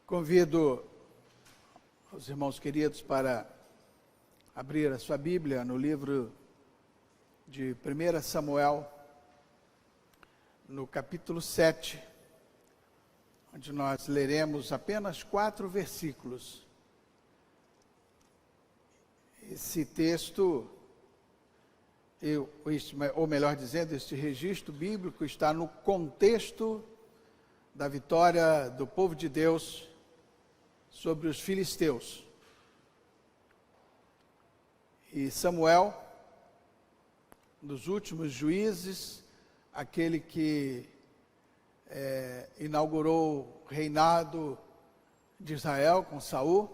Convido os irmãos queridos para abrir a sua Bíblia no livro de 1 Samuel, no capítulo 7, onde nós leremos apenas 4 versículos. Esse texto, ou melhor dizendo, este registro bíblico está no contexto da vitória do povo de Deus sobre os filisteus. E Samuel, dos últimos juízes, aquele que inaugurou o reinado de Israel com Saul,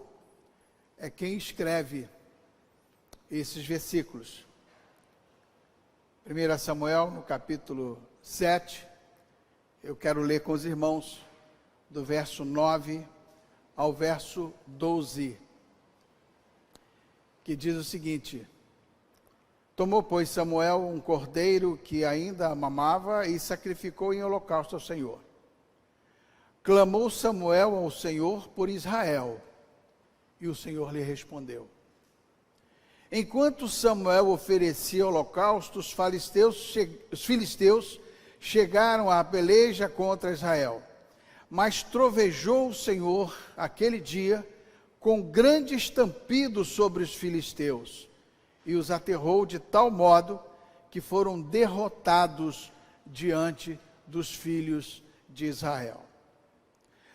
é quem escreve esses versículos. 1 Samuel, no capítulo 7, eu quero ler com os irmãos do verso 9 ao verso 12, que diz o seguinte: Tomou, pois, Samuel um cordeiro que ainda mamava e sacrificou em holocausto ao Senhor. Clamou Samuel ao Senhor por Israel, e o Senhor lhe respondeu. Enquanto Samuel oferecia holocausto, os filisteus chegaram à peleja contra Israel. Mas trovejou o Senhor aquele dia com grande estampido sobre os filisteus, e os aterrou de tal modo que foram derrotados diante dos filhos de Israel.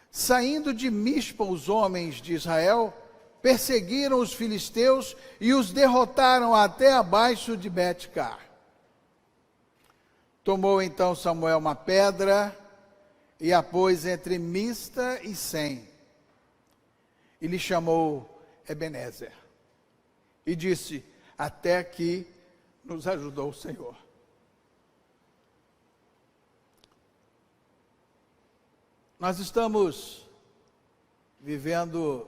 Saindo de Mispa, os homens de Israel perseguiram os filisteus e os derrotaram até abaixo de Bet-car. Tomou então Samuel uma pedra e a pôs entre Mista e Sem, e lhe chamou Ebenezer, e disse: até aqui nos ajudou o Senhor. Nós estamos vivendo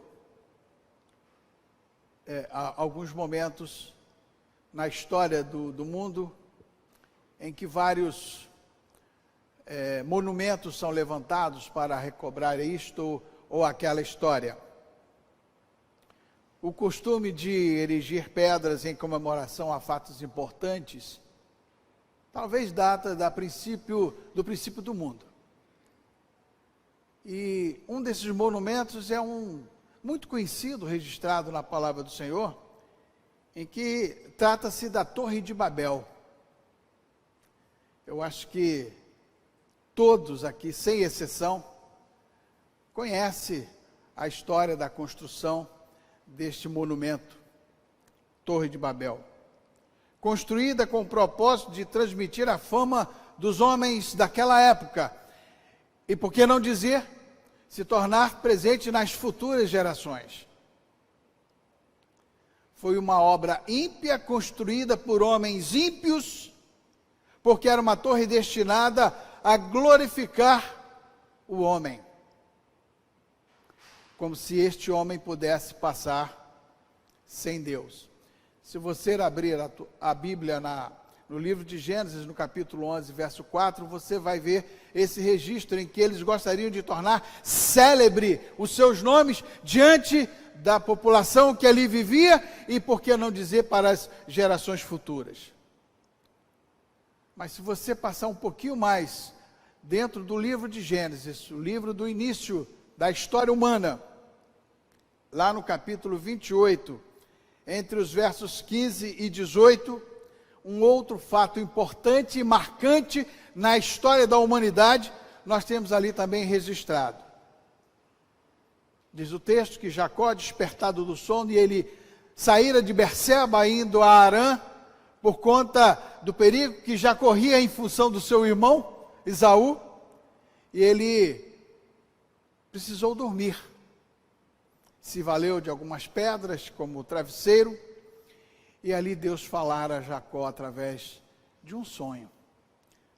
alguns momentos na história do mundo em que vários monumentos são levantados para recobrar isto ou aquela história. O costume de erigir pedras em comemoração a fatos importantes talvez data do princípio do mundo. E um desses monumentos é um muito conhecido, registrado na palavra do Senhor, em que trata-se da Torre de Babel. Eu acho que todos aqui, sem exceção, conhecem a história da construção deste monumento, Torre de Babel. Construída com o propósito de transmitir a fama dos homens daquela época, e por que não dizer, se tornar presente nas futuras gerações. Foi uma obra ímpia, construída por homens ímpios, porque era uma torre destinada a glorificar o homem, como se este homem pudesse passar sem Deus. Se você abrir a Bíblia no livro de Gênesis, no capítulo 11, verso 4, você vai ver esse registro em que eles gostariam de tornar célebre os seus nomes diante da população que ali vivia e, por que não dizer, para as gerações futuras. Mas se você passar um pouquinho mais dentro do livro de Gênesis, o livro do início da história humana, lá no capítulo 28, entre os versos 15 e 18, um outro fato importante e marcante na história da humanidade, nós temos ali também registrado. Diz o texto que Jacó, despertado do sono, e ele saíra de Berseba indo a Harã, por conta do perigo que já corria em função do seu irmão, Esaú, e ele precisou dormir. Se valeu de algumas pedras como travesseiro, e ali Deus falara a Jacó através de um sonho.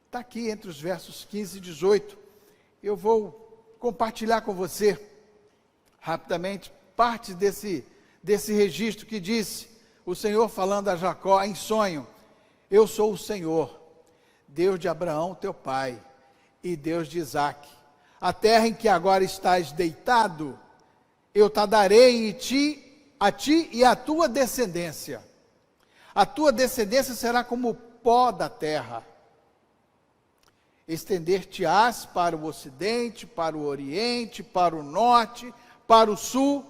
Está aqui entre os versos 15 e 18. Eu vou compartilhar com você, rapidamente, parte desse registro que disse, o Senhor falando a Jacó em sonho: eu sou o Senhor, Deus de Abraão, teu pai, e Deus de Isaque. A terra em que agora estás deitado, eu te darei a ti e à tua descendência. A tua descendência será como o pó da terra. Estender-te-ás para o ocidente, para o oriente, para o norte, para o sul,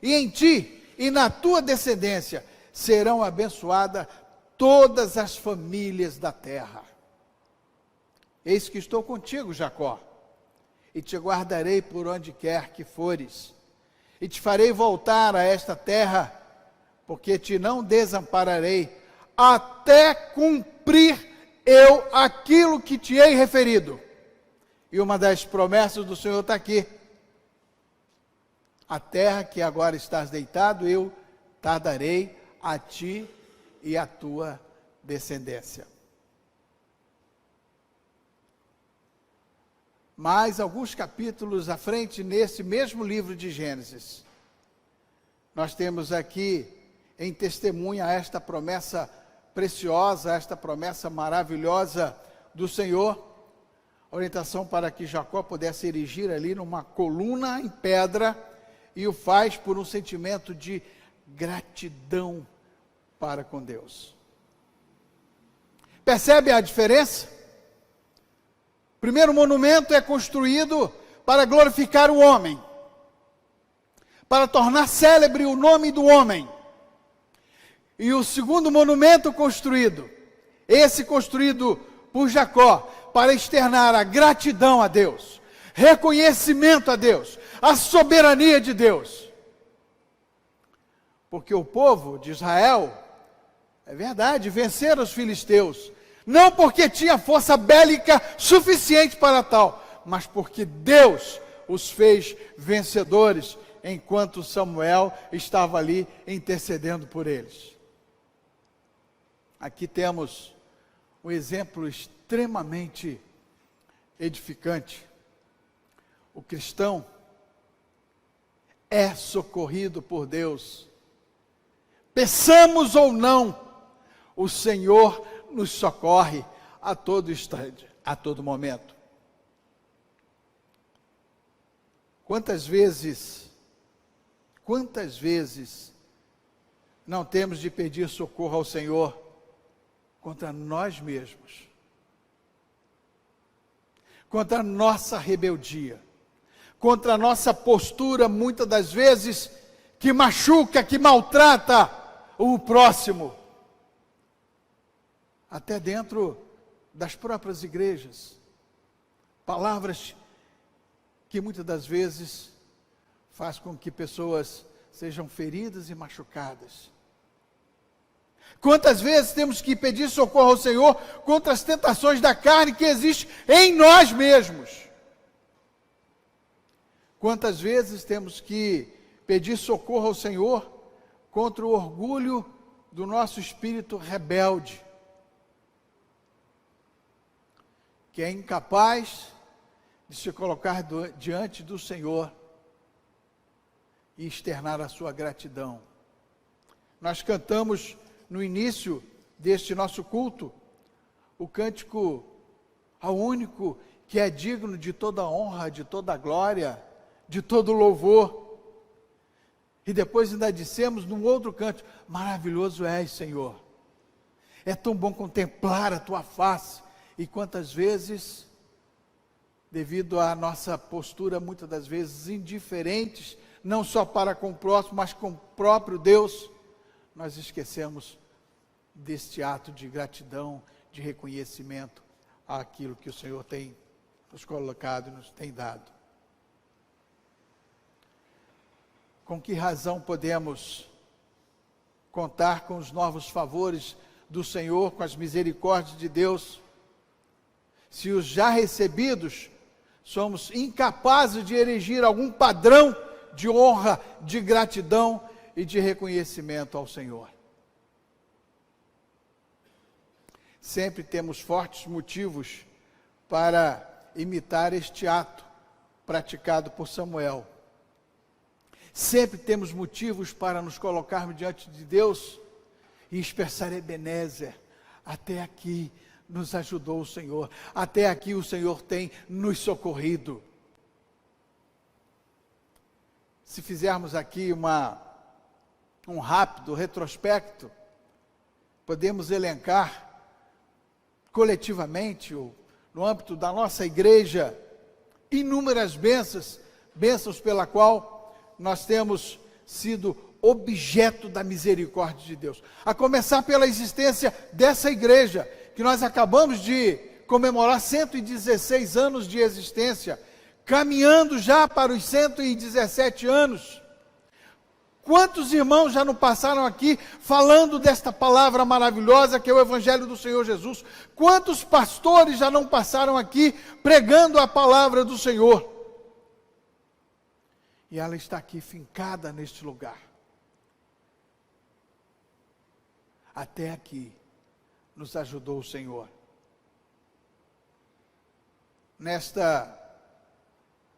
e em ti e na tua descendência serão abençoadas todas as famílias da terra. Eis que estou contigo, Jacó, e te guardarei por onde quer que fores, e te farei voltar a esta terra, porque te não desampararei, até cumprir eu aquilo que te hei referido. E uma das promessas do Senhor está aqui. A terra que agora estás deitado, eu te darei a ti e à tua descendência. Mais alguns capítulos à frente, nesse mesmo livro de Gênesis, nós temos aqui em testemunha esta promessa preciosa, esta promessa maravilhosa do Senhor, orientação para que Jacó pudesse erigir ali numa coluna em pedra, e o faz por um sentimento de gratidão para com Deus. Percebe a diferença? O primeiro monumento é construído para glorificar o homem, para tornar célebre o nome do homem. E o segundo monumento construído, esse construído por Jacó, para externar a gratidão a Deus, reconhecimento a Deus, a soberania de Deus. Porque o povo de Israel, é verdade, venceram os filisteus, não porque tinha força bélica suficiente para tal, mas porque Deus os fez vencedores, enquanto Samuel estava ali intercedendo por eles. Aqui temos um exemplo extremamente edificante. O cristão é socorrido por Deus. Peçamos ou não, o Senhor nos socorre a todo instante, a todo momento. Quantas vezes não temos de pedir socorro ao Senhor contra nós mesmos, contra a nossa rebeldia, contra a nossa postura, muitas das vezes, que machuca, que maltrata o próximo, até dentro das próprias igrejas, palavras que muitas das vezes faz com que pessoas sejam feridas e machucadas. Quantas vezes temos que pedir socorro ao Senhor contra as tentações da carne que existem em nós mesmos? Quantas vezes temos que pedir socorro ao Senhor contra o orgulho do nosso espírito rebelde, que é incapaz de se colocar diante do Senhor e externar a sua gratidão. Nós cantamos no início deste nosso culto o cântico ao único que é digno de toda honra, de toda glória, de todo louvor. E depois ainda dissemos num outro canto: maravilhoso és, Senhor. É tão bom contemplar a tua face. E quantas vezes, devido à nossa postura, muitas das vezes indiferentes, não só para com o próximo, mas com o próprio Deus, nós esquecemos deste ato de gratidão, de reconhecimento àquilo que o Senhor tem nos colocado e nos tem dado. Com que razão podemos contar com os novos favores do Senhor, com as misericórdias de Deus, se os já recebidos somos incapazes de erigir algum padrão de honra, de gratidão e de reconhecimento ao Senhor? Sempre temos fortes motivos para imitar este ato praticado por Samuel. Sempre temos motivos para nos colocarmos diante de Deus e expressar Ebenezer. Até aqui nos ajudou o Senhor, até aqui o Senhor tem nos socorrido. se fizermos aqui um rápido retrospecto, podemos elencar coletivamente, no âmbito da nossa igreja, inúmeras bênçãos pela qual nós temos sido objeto da misericórdia de Deus. A começar pela existência dessa igreja, que nós acabamos de comemorar 116 anos de existência, caminhando já para os 117 anos. Quantos irmãos já não passaram aqui falando desta palavra maravilhosa que é o Evangelho do Senhor Jesus? Quantos pastores já não passaram aqui pregando a palavra do Senhor? E ela está aqui fincada neste lugar. Até aqui nos ajudou o Senhor. Nesta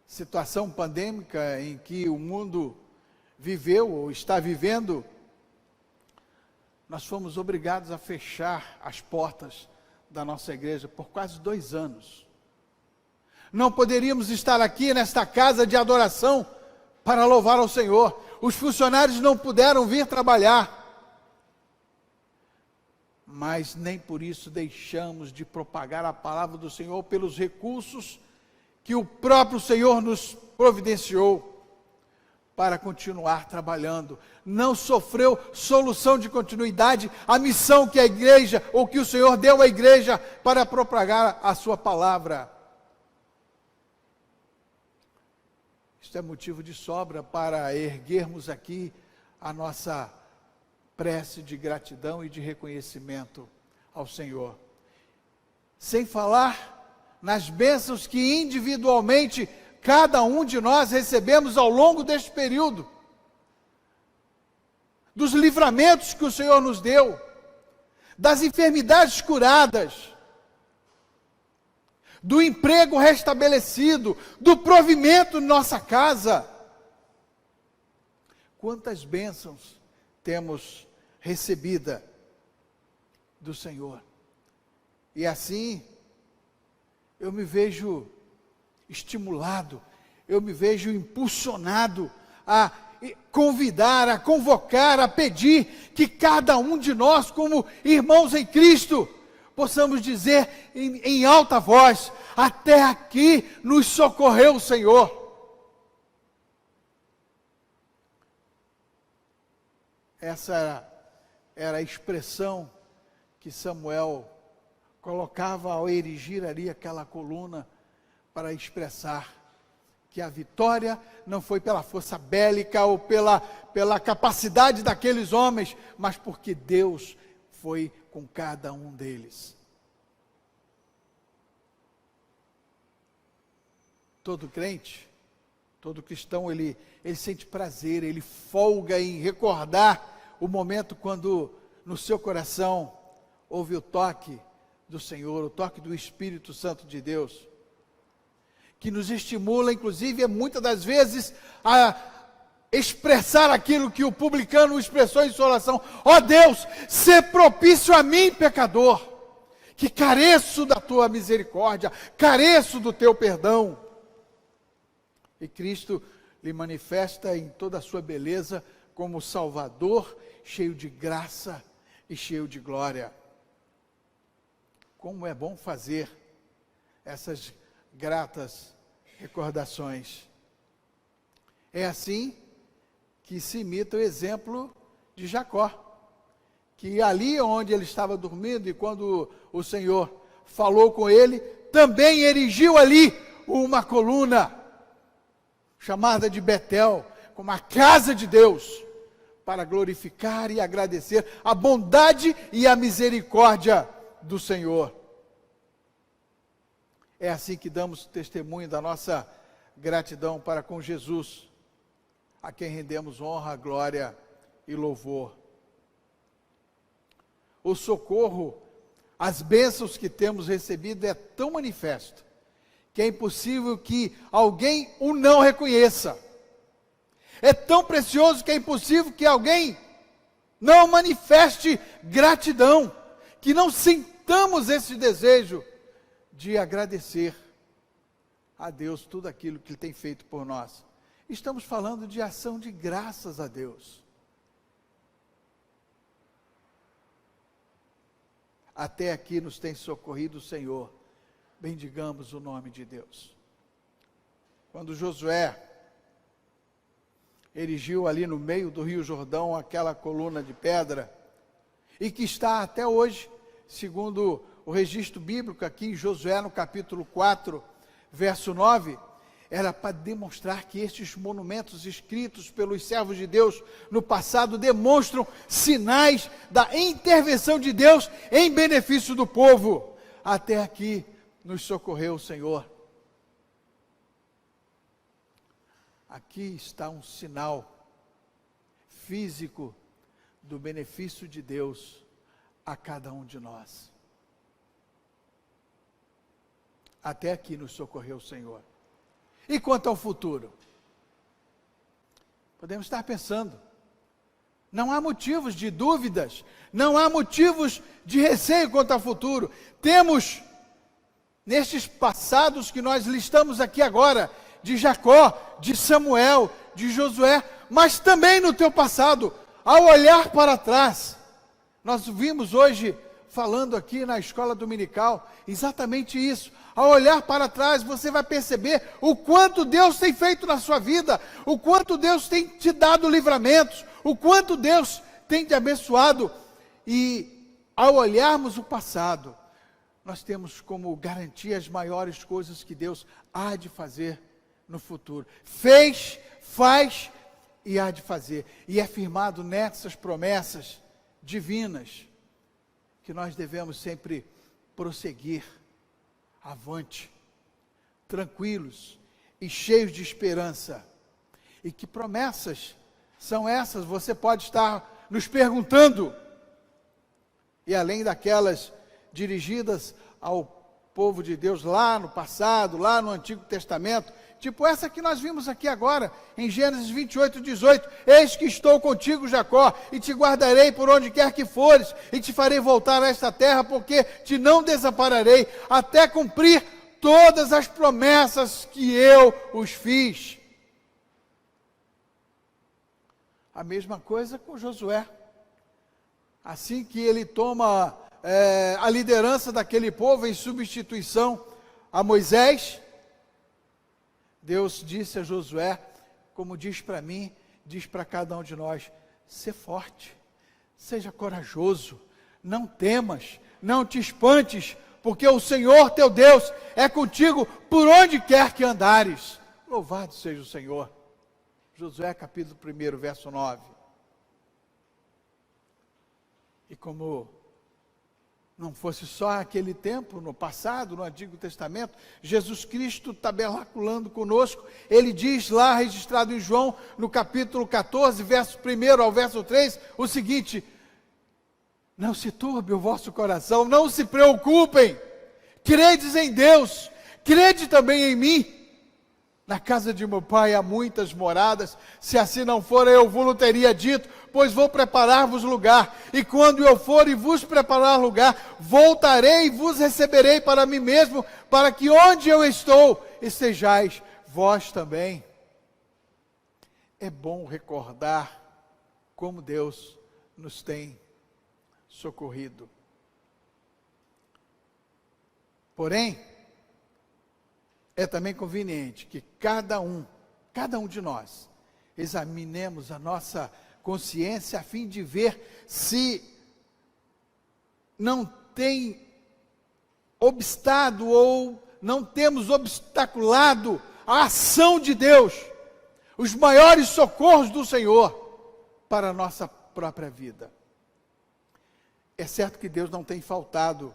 situação pandêmica em que o mundo viveu ou está vivendo, nós fomos obrigados a fechar as portas da nossa igreja por quase 2 anos. Não poderíamos estar aqui nesta casa de adoração para louvar ao Senhor. Os funcionários não puderam vir trabalhar. Mas nem por isso deixamos de propagar a palavra do Senhor pelos recursos que o próprio Senhor nos providenciou para continuar trabalhando. Não sofreu solução de continuidade a missão que a igreja, ou que o Senhor deu à igreja para propagar a sua palavra. Isto é motivo de sobra para erguermos aqui a nossa prece de gratidão e de reconhecimento ao Senhor. Sem falar nas bênçãos que individualmente cada um de nós recebemos ao longo deste período, dos livramentos que o Senhor nos deu, das enfermidades curadas, do emprego restabelecido, do provimento em nossa casa. Quantas bênçãos temos recebida do Senhor. E assim, eu me vejo estimulado, eu me vejo impulsionado a convidar, a convocar, a pedir que cada um de nós, como irmãos em Cristo, possamos dizer em alta voz: até aqui nos socorreu o Senhor. Essa era a expressão que Samuel colocava ao erigir ali aquela coluna, para expressar que a vitória não foi pela força bélica ou pela capacidade daqueles homens, mas porque Deus foi com cada um deles. Todo crente, todo cristão, ele sente prazer, ele folga em recordar o momento quando no seu coração houve o toque do Senhor, o toque do Espírito Santo de Deus, que nos estimula, inclusive, muitas das vezes, a expressar aquilo que o publicano expressou em sua oração: ó Deus, sê propício a mim, pecador, que careço da tua misericórdia, careço do teu perdão. E Cristo lhe manifesta em toda a sua beleza como Salvador, cheio de graça e cheio de glória. Como é bom fazer essas gratas recordações. É assim que se imita o exemplo de Jacó, que ali onde ele estava dormindo, e quando o Senhor falou com ele, também erigiu ali uma coluna, chamada de Betel, como a casa de Deus, para glorificar e agradecer a bondade e a misericórdia do Senhor. É assim que damos testemunho da nossa gratidão para com Jesus, a quem rendemos honra, glória e louvor. O socorro, as bênçãos que temos recebido é tão manifesto, que é impossível que alguém o não reconheça. É tão precioso que é impossível que alguém não manifeste gratidão, que não sintamos esse desejo de agradecer a Deus tudo aquilo que Ele tem feito por nós. estamos falando de ação de graças a Deus. Até aqui nos tem socorrido o Senhor. Bendigamos o nome de Deus. Quando Josué erigiu ali no meio do Rio Jordão aquela coluna de pedra, e que está até hoje, segundo o registro bíblico aqui em Josué no capítulo 4, verso 9, era para demonstrar que estes monumentos escritos pelos servos de Deus no passado demonstram sinais da intervenção de Deus em benefício do povo. Até aqui nos socorreu o Senhor. Aqui está um sinal físico do benefício de Deus a cada um de nós. Até aqui nos socorreu o Senhor. E quanto ao futuro? Podemos estar pensando, não há motivos de dúvidas, não há motivos de receio quanto ao futuro. Temos, nestes passados que nós listamos aqui agora, de Jacó, de Samuel, de Josué, mas também no teu passado, ao olhar para trás, nós vimos hoje, falando aqui na escola dominical, exatamente isso. Ao olhar para trás, você vai perceber o quanto Deus tem feito na sua vida, o quanto Deus tem te dado livramentos, o quanto Deus tem te abençoado. E ao olharmos o passado, nós temos como garantia as maiores coisas que Deus há de fazer no futuro. Fez, faz e há de fazer. E é firmado nessas promessas divinas que nós devemos sempre prosseguir avante, tranquilos e cheios de esperança. E que promessas são essas? Você pode estar nos perguntando. E além daquelas dirigidas ao povo de Deus lá no passado, lá no Antigo Testamento, tipo essa que nós vimos aqui agora, em Gênesis 28, 18, eis que estou contigo, Jacó, e te guardarei por onde quer que fores, e te farei voltar a esta terra, porque te não desampararei, até cumprir todas as promessas que eu os fiz. A mesma coisa com Josué. Assim que ele toma a liderança daquele povo em substituição a Moisés, Deus disse a Josué, como diz para mim, diz para cada um de nós: sê forte, seja corajoso, não temas, não te espantes, porque o Senhor teu Deus é contigo por onde quer que andares. Louvado seja o Senhor. Josué capítulo 1, verso 9. E como não fosse só aquele tempo, no passado, no Antigo Testamento, Jesus Cristo tabernaculando conosco, ele diz lá, registrado em João, no capítulo 14, verso 1 ao verso 3, o seguinte: não se turbe o vosso coração, não se preocupem, credes em Deus, crede também em mim. Na casa de meu pai há muitas moradas, se assim não for, eu vos teria dito, pois vou preparar-vos lugar, e quando eu for e vos preparar lugar, voltarei e vos receberei para mim mesmo, para que onde eu estou, estejais vós também. É bom recordar como Deus nos tem socorrido. Porém, é também conveniente que cada um de nós, examinemos a nossa consciência a fim de ver se não tem obstado ou não temos obstaculado a ação de Deus, os maiores socorros do Senhor para a nossa própria vida. É certo que Deus não tem faltado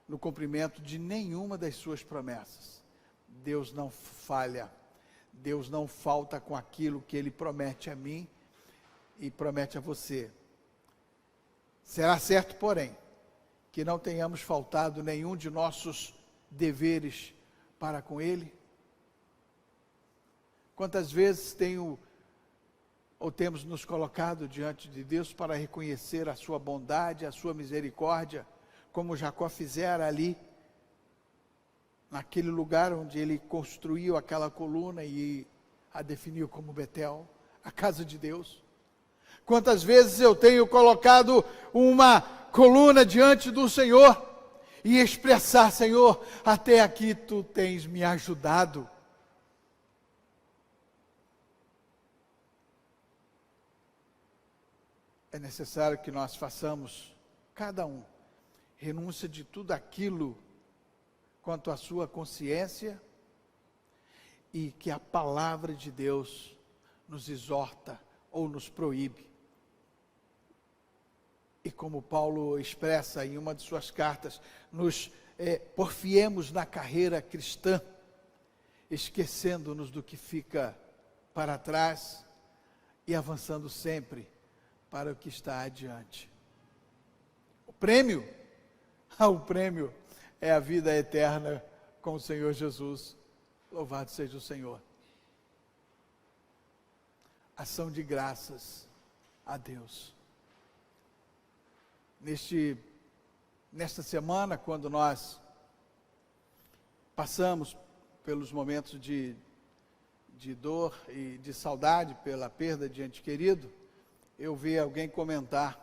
no cumprimento de nenhuma das suas promessas. Deus não falha, Deus não falta com aquilo que Ele promete a mim e promete a você. Será certo, porém, que não tenhamos faltado nenhum de nossos deveres para com Ele? Quantas vezes temos nos colocado diante de Deus para reconhecer a sua bondade, a sua misericórdia, como Jacó fizera ali, naquele lugar onde ele construiu aquela coluna e a definiu como Betel, a casa de Deus. Quantas vezes eu tenho colocado uma coluna diante do Senhor e expressar: Senhor, até aqui tu tens me ajudado. É necessário que nós façamos, cada um, renúncia de tudo aquilo quanto à sua consciência, e que a palavra de Deus nos exorta ou nos proíbe. E como Paulo expressa em uma de suas cartas, nos porfiemos na carreira cristã, esquecendo-nos do que fica para trás e avançando sempre para o que está adiante. O prêmio é a vida eterna com o Senhor Jesus. Louvado seja o Senhor. Ação de graças a Deus. Nesta semana, quando nós passamos pelos momentos de dor e de saudade pela perda de ente querido, eu vi alguém comentar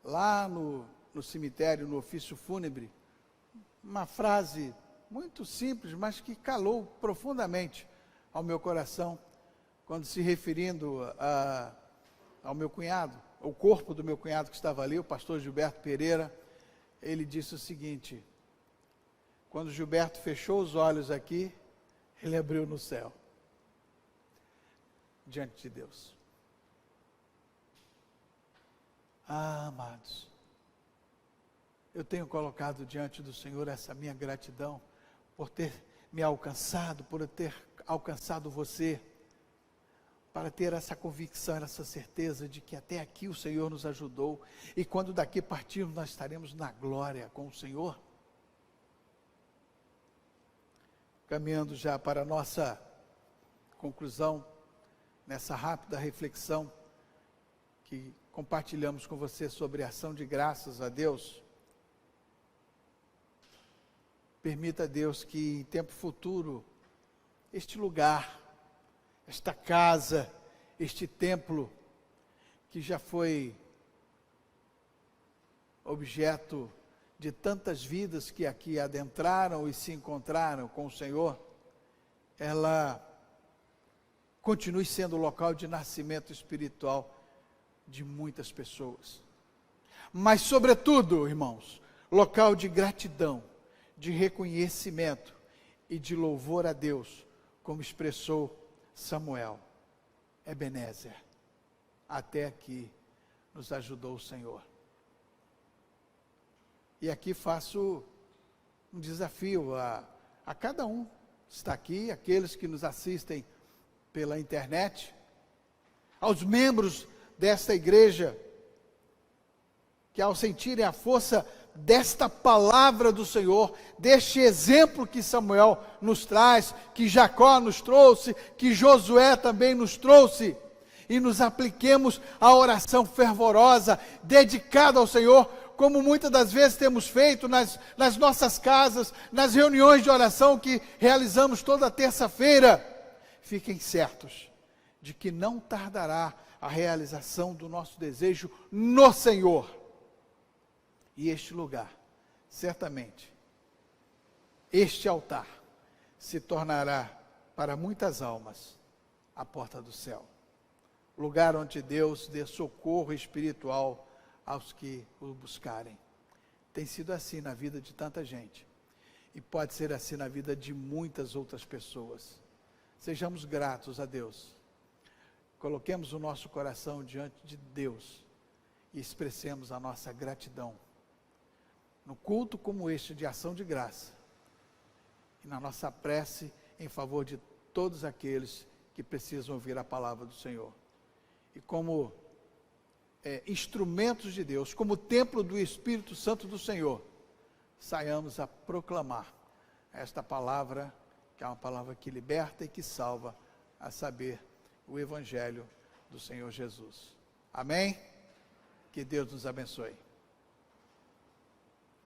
lá no cemitério, no ofício fúnebre, uma frase muito simples, mas que calou profundamente ao meu coração, quando se referindo ao meu cunhado, ao corpo do meu cunhado que estava ali, o pastor Gilberto Pereira. Ele disse o seguinte: quando Gilberto fechou os olhos aqui, ele abriu no céu, diante de Deus. Amados, eu tenho colocado diante do Senhor essa minha gratidão por ter me alcançado, por ter alcançado você, para ter essa convicção, essa certeza de que até aqui o Senhor nos ajudou, e quando daqui partirmos nós estaremos na glória com o Senhor. Caminhando já para a nossa conclusão, nessa rápida reflexão que compartilhamos com você sobre a ação de graças a Deus. Permita a Deus que em tempo futuro, este lugar, esta casa, este templo, que já foi objeto de tantas vidas que aqui adentraram e se encontraram com o Senhor, ela continue sendo local de nascimento espiritual de muitas pessoas. Mas, sobretudo, irmãos, local de gratidão, de reconhecimento e de louvor a Deus, como expressou Samuel. Ebenezer, até aqui nos ajudou o Senhor. E aqui faço um desafio a cada um que está aqui, aqueles que nos assistem pela internet, aos membros desta igreja, que ao sentirem a força desta palavra do Senhor, deste exemplo que Samuel nos traz, que Jacó nos trouxe, que Josué também nos trouxe, e nos apliquemos à oração fervorosa, dedicada ao Senhor, como muitas das vezes temos feito nas nossas casas, nas reuniões de oração que realizamos toda terça-feira. Fiquem certos de que não tardará a realização do nosso desejo no Senhor. E este lugar, certamente, este altar, se tornará para muitas almas a porta do céu. Lugar onde Deus dê socorro espiritual aos que o buscarem. Tem sido assim na vida de tanta gente. E pode ser assim na vida de muitas outras pessoas. Sejamos gratos a Deus. Coloquemos o nosso coração diante de Deus e expressemos a nossa gratidão. No culto como este de ação de graça, e na nossa prece em favor de todos aqueles que precisam ouvir a palavra do Senhor. E como instrumentos de Deus, como templo do Espírito Santo do Senhor, saiamos a proclamar esta palavra, que é uma palavra que liberta e que salva, a saber, o Evangelho do Senhor Jesus. Amém? Que Deus nos abençoe.